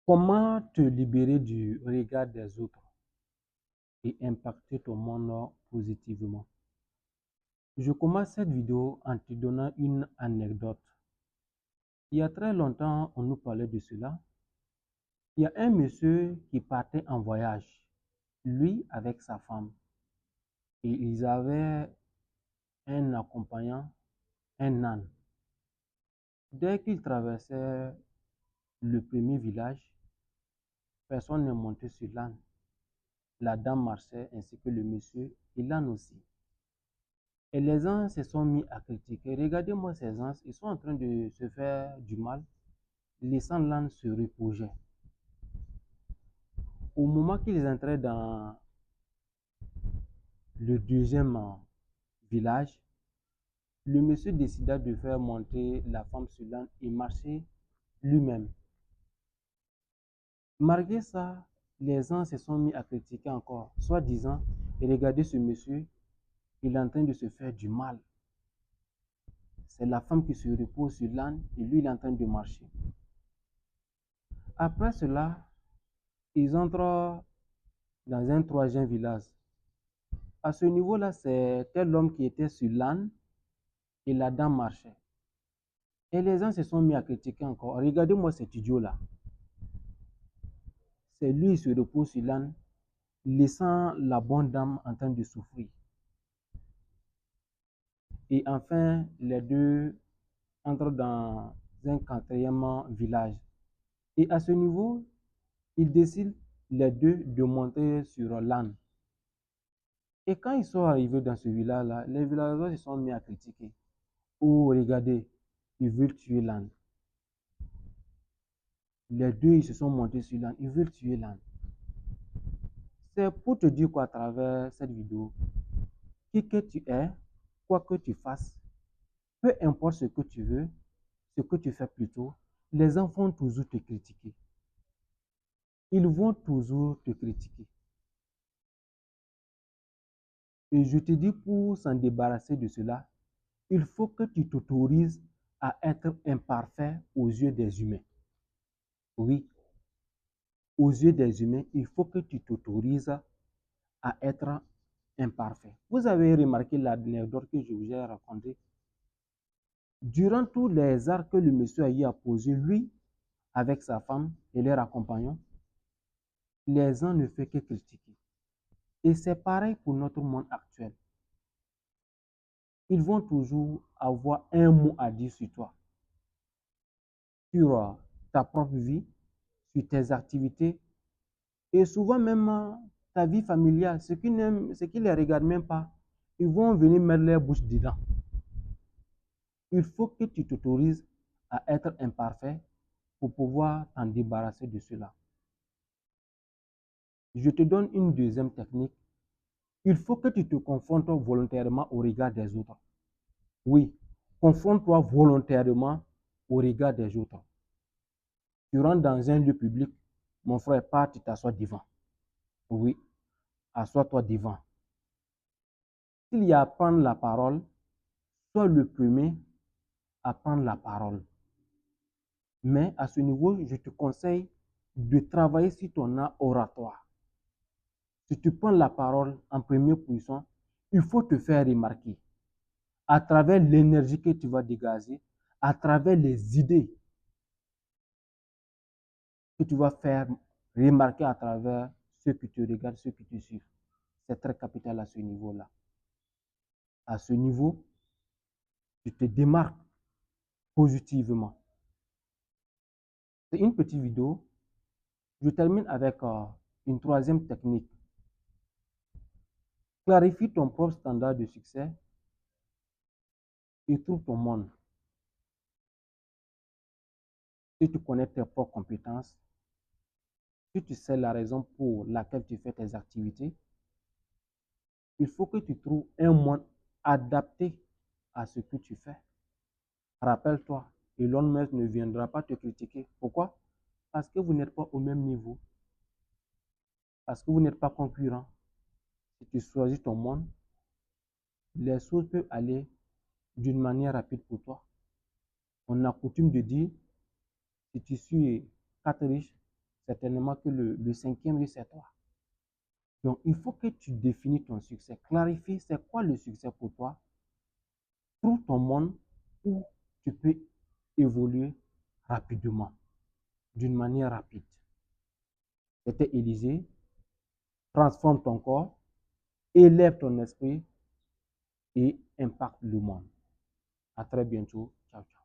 Comment te libérer du regard des autres et impacter ton monde positivement? Je commence cette vidéo en te donnant une anecdote. Il y a très longtemps, on nous parlait de cela. Il y a un monsieur qui partait en voyage, lui avec sa femme, et ils avaient un accompagnant, un âne. Dès qu'ils traversaient le premier village, personne n'est monté sur l'âne. La dame marchait ainsi que le monsieur et l'âne aussi. Et les gens se sont mis à critiquer. Regardez-moi ces gens, ils sont en train de se faire du mal, laissant l'âne se reposer. Au moment qu'ils entraient dans le deuxième village, le monsieur décida de faire monter la femme sur l'âne et marcher lui-même. Malgré ça, les gens se sont mis à critiquer encore, soit disant, regardez ce monsieur, il est en train de se faire du mal. C'est la femme qui se repose sur l'âne et lui, il est en train de marcher. Après cela, ils entrent dans un troisième village. À ce niveau-là, c'était l'homme qui était sur l'âne et la dame marchait. Et les gens se sont mis à critiquer encore. Regardez-moi cet idiot-là. C'est lui qui se repose sur l'âne, laissant la bonne dame en train de souffrir. Et enfin, les deux entrent dans un quatrième village. Et à ce niveau, ils décident les deux de monter sur l'âne. Et quand ils sont arrivés dans ce village-là, les villageois se sont mis à critiquer. Oh, regardez, ils veulent tuer l'âne. Les deux, ils se sont montés sur l'âne. Ils veulent tuer l'âne. C'est pour te dire qu'à travers cette vidéo, qui que tu es, quoi que tu fasses, peu importe ce que tu veux, ce que tu fais plutôt, les enfants vont toujours te critiquer. Ils vont toujours te critiquer. Et je te dis, pour s'en débarrasser de cela, il faut que tu t'autorises à être imparfait aux yeux des humains. Oui, aux yeux des humains, il faut que tu t'autorises à être imparfait. Vous avez remarqué l'anecdote que je vous ai racontée. Durant tous les arts que le monsieur a eu à poser, lui, avec sa femme et leurs accompagnants, les gens ne font que critiquer. Et c'est pareil pour notre monde actuel. Ils vont toujours avoir un mot à dire sur toi, sur ta propre vie, sur tes activités et souvent même ta vie familiale. Ce qui ne les regarde même pas, ils vont venir mettre leur bouche dedans. Il faut que tu t'autorises à être imparfait pour pouvoir t'en débarrasser de cela. Je te donne une deuxième technique. Il faut que tu te confrontes volontairement au regard des autres. Oui, confronte-toi volontairement au regard des autres. Tu rentres dans un lieu public, mon frère, pars, tu t'assois devant. Oui, assois-toi devant. S'il y a à prendre la parole, sois le premier à prendre la parole. Mais à ce niveau, je te conseille de travailler sur ton art oratoire. Si tu prends la parole en première position, il faut te faire remarquer à travers l'énergie que tu vas dégager, à travers les idées que tu vas faire remarquer à travers ceux qui te regardent, ceux qui te suivent. C'est très capital à ce niveau-là. À ce niveau, tu te démarques positivement. C'est une petite vidéo. Je termine avec une troisième technique. Clarifie ton propre standard de succès et trouve ton monde. Si tu connais tes propres compétences, si tu sais la raison pour laquelle tu fais tes activités, il faut que tu trouves un monde adapté à ce que tu fais. Rappelle-toi, Elon Musk ne viendra pas te critiquer. Pourquoi? Parce que vous n'êtes pas au même niveau. Parce que vous n'êtes pas concurrent. Si tu choisis ton monde, les choses peuvent aller d'une manière rapide pour toi. On a coutume de dire, si tu suis 4 riches, certainement que le cinquième, oui, c'est toi. Donc, il faut que tu définis ton succès. Clarifie c'est quoi le succès pour toi. Trouve ton monde où tu peux évoluer rapidement, d'une manière rapide. C'était Élysée. Transforme ton corps, élève ton esprit et impacte le monde. À très bientôt. Ciao, ciao.